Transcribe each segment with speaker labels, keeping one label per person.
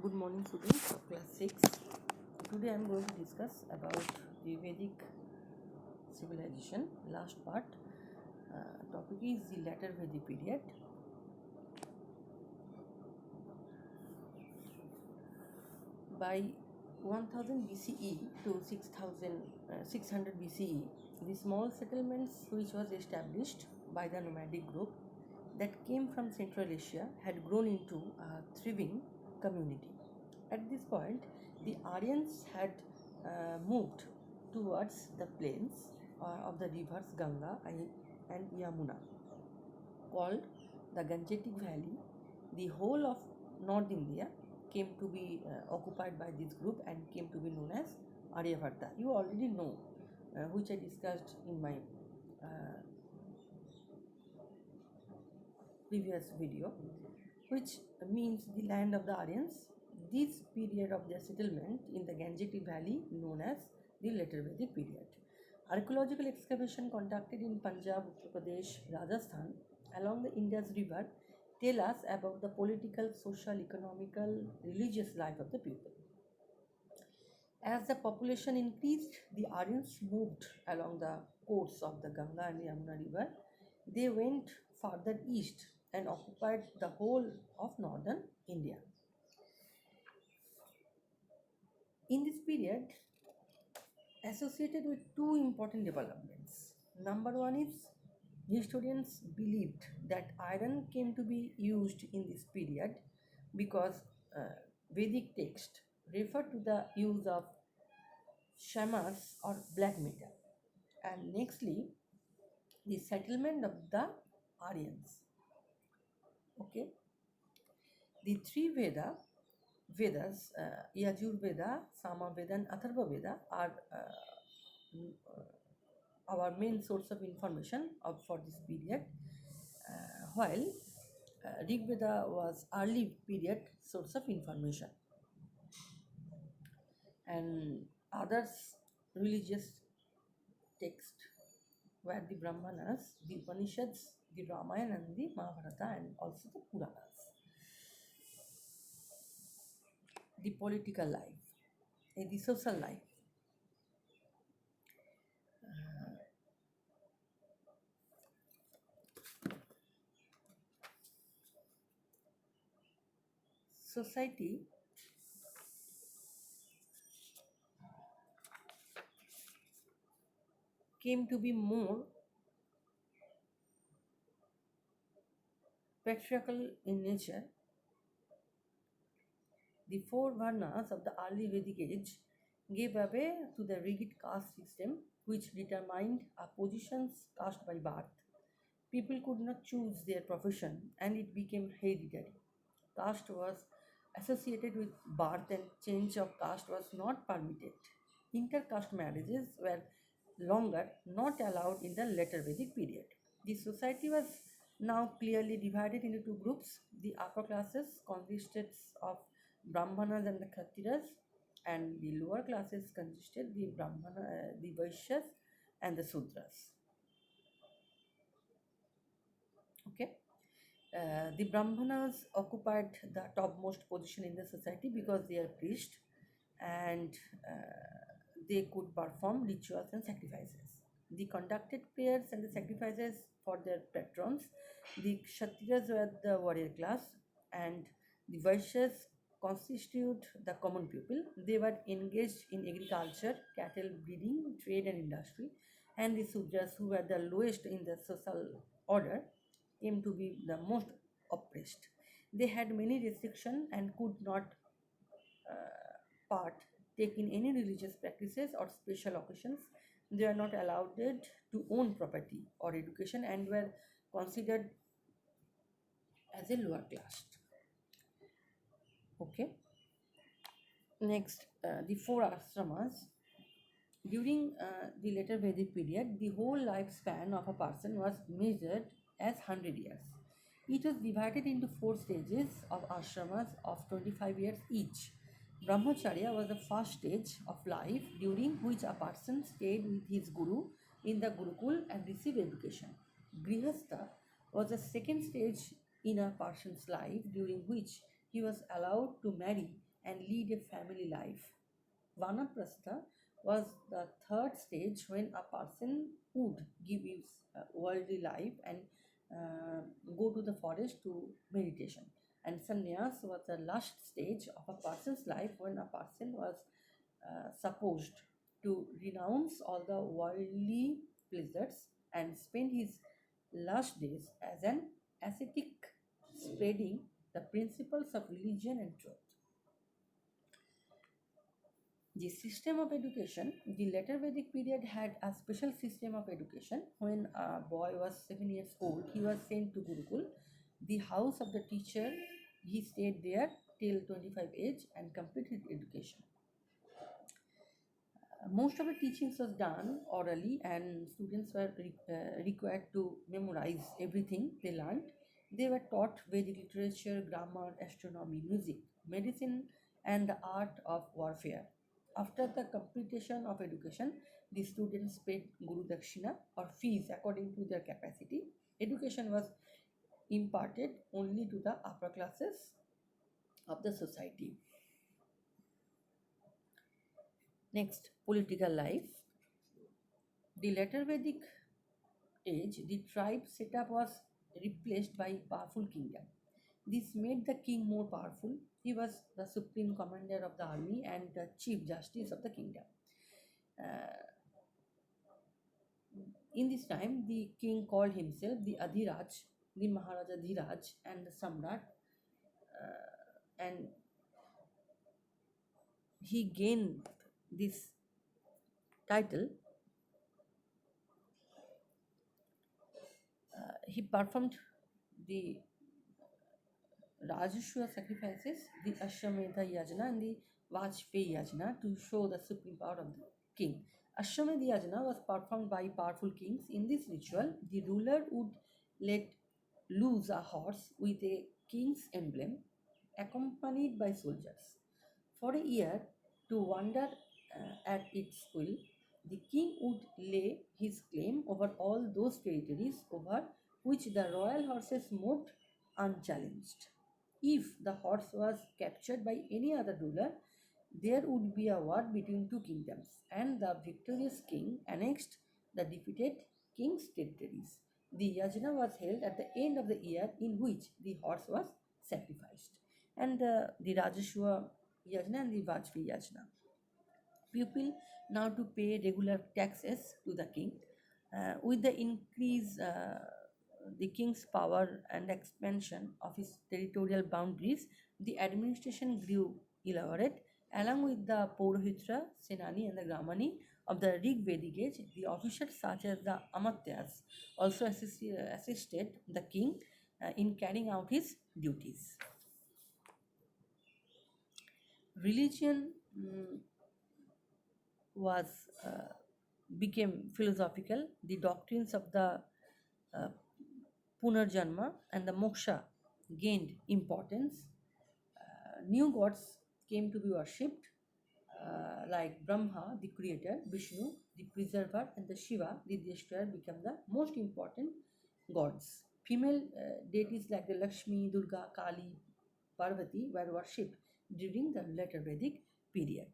Speaker 1: Good morning, students of class 6. Today I am going to discuss about the Vedic civilization. Last part. Topic is the later Vedic period. By 1000 BCE to 600 BCE, the small settlements which was established by the nomadic group that came from Central Asia had grown into a thriving community. At this point, the Aryans had moved towards the plains of the rivers Ganga and Yamuna, called the Gangetic Valley. The whole of North India came to be occupied by this group and came to be known as Aryabharta. You already know, which I discussed in my previous video, which means the land of the Aryans. This period of their settlement in the Gangetic Valley known as the later Vedic period. Archaeological excavation conducted in Punjab, Uttar Pradesh, Rajasthan along the Indus River tell us about the political, social, economical, religious life of the people. As the population increased, the Aryans moved along the course of the Ganga and Yamuna river. They went farther east and occupied the whole of northern India. In this period, associated with two important developments. Number one is historians believed that iron came to be used in this period because Vedic text refer to the use of shamas or black metal. And nextly, the settlement of the Aryans. Okay, the three Vedas, Yajur Veda, Sama Veda, and Atharva Veda are our main source of information for this period, while Rig Veda was early period source of information, and others religious text were the Brahmanas, the Upanishads, the Ramayana and the Mahabharata, and also the Puranas. The political life, the social life. Society came to be more patriarchal in nature. The four Varnas of the early Vedic age gave way to the rigid caste system which determined a positions cast by birth. People could not choose their profession and it became hereditary. Caste was associated with birth and change of caste was not permitted. Intercaste marriages were longer not allowed in the later Vedic period. The society was now clearly divided into two groups. The upper classes consisted of Brahmanas and the Kshatriyas, and the lower classes consisted the Vaishyas and the Sudras. Okay. The Brahmanas occupied the topmost position in the society because they are priests and they could perform rituals and sacrifices. They conducted prayers and the sacrifices for their patrons. The Kshatriyas were the warrior class and the Vaishyas constitute the common people. They were engaged in agriculture, cattle breeding, trade and industry, and the Sudras, who were the lowest in the social order, came to be the most oppressed. They had many restrictions and could not part take in any religious practices or special occasions. They are not allowed to own property or education and were considered as a lower class. Okay. Next, the four ashramas. During the later Vedic period, the whole lifespan of a person was measured as 100 years. It was divided into four stages of ashramas of 25 years each. Brahmacharya was the first stage of life during which a person stayed with his guru in the Gurukul and received education. Grihastha was the second stage in a person's life during which he was allowed to marry and lead a family life. Vanaprastha was the third stage when a person would give his worldly life and uh, go to the forest to meditation. And sannyas was the last stage of a person's life when a person was supposed to renounce all the worldly pleasures and spend his last days as an ascetic, spreading the principles of religion and truth. The system of education, the later Vedic period had a special system of education. When a boy was 7 years old, he was sent to Gurukul, the house of the teacher. He stayed there till 25 age and completed education. Most of the teachings was done orally, and students were required to memorize everything they learned. They were taught Vedic literature, grammar, astronomy, music, medicine, and the art of warfare. After the completion of education, the students paid Guru Dakshina or fees according to their capacity. Education was imparted only to the upper classes of the society. Next, political life. The later Vedic age, the tribe setup was replaced by powerful kingdom. This made the king more powerful. He was the supreme commander of the army and the chief justice of the kingdom. Uh, in this time, the king called himself the Adhiraj, the Maharaja Dhiraj, and the Samrat, and he gained this title. He performed the Rajashwa sacrifices, the Ashwamedha Yajna and the Vajpayee Yajna to show the supreme power of the king. Ashwamedha Yajna was performed by powerful kings. In this ritual, the ruler would let loose a horse with a king's emblem accompanied by soldiers. For a year, to wander at its will, the king would lay his claim over all those territories over which the royal horses moved unchallenged. If the horse was captured by any other ruler, there would be a war between two kingdoms, and the victorious king annexed the defeated king's territories. The yajna was held at the end of the year in which the horse was sacrificed. And the Rajashwa Yajna and the Vajpayee Yajna. People now to pay regular taxes to the king. With the increase, the king's power and expansion of his territorial boundaries, the administration grew elaborate. Along with the Paurohitra, Senani, and the Gramani of the Rig Vedic age, the officials such as the Amatyas also assisted the king in carrying out his duties. Religion was became philosophical. The doctrines of the uh, Punarjanma and the Moksha gained importance. New gods came to be worshipped, like Brahma, the creator, Vishnu, the preserver, and the Shiva, the destroyer, become the most important gods. Female deities like the Lakshmi, Durga, Kali, Parvati were worshipped during the later Vedic period.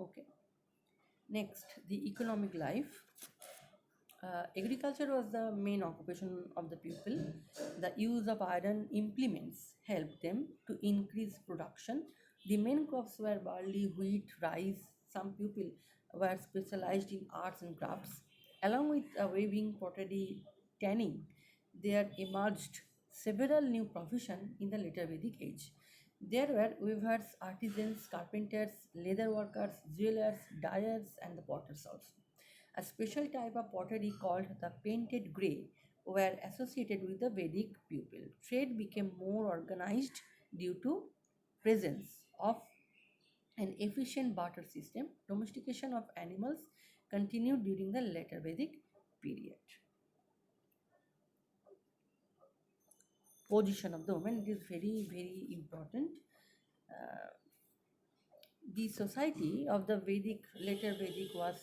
Speaker 1: Okay. Next, the economic life. Agriculture was the main occupation of the people. The use of iron implements helped them to increase production. The main crops were barley, wheat, rice. Some people were specialized in arts and crafts. Along with weaving, pottery, tanning, there emerged several new professions in the later Vedic age. There were weavers, artisans, carpenters, leather workers, jewelers, dyers, and the potters also. A special type of pottery called the painted grey were associated with the Vedic pupil. Trade became more organized due to presence of an efficient barter system. Domestication of animals continued during the later Vedic period. position of the woman. It is very, very important. The society of the Vedic, later Vedic, was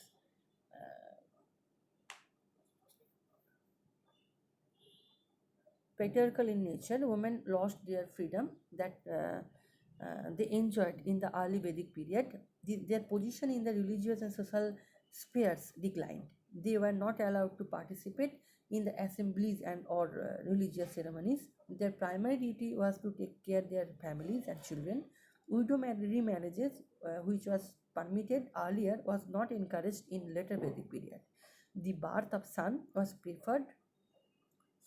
Speaker 1: patriarchal in nature. Women lost their freedom that they enjoyed in the early Vedic period. Their position in the religious and social spheres declined. They were not allowed to participate in the assemblies and or religious ceremonies. Their primary duty was to take care of their families and children. Widow remarriages, which was permitted earlier, was not encouraged in later Vedic period. The birth of son was preferred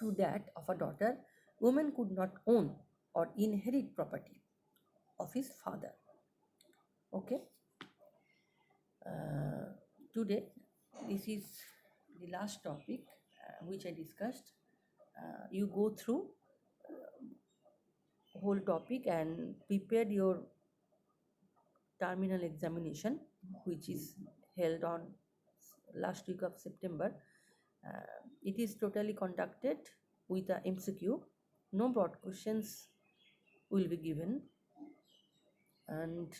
Speaker 1: to that of a daughter. Women could not own or inherit property of his father. Okay. Today, this is the last topic which I discussed. You go through whole topic and prepare your terminal examination, which is held on last week of September. It is totally conducted with a MCQ. No broad questions will be given, and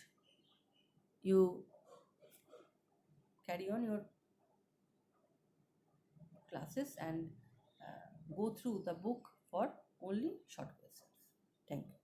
Speaker 1: you carry on your classes and go through the book for only short questions. Thank you.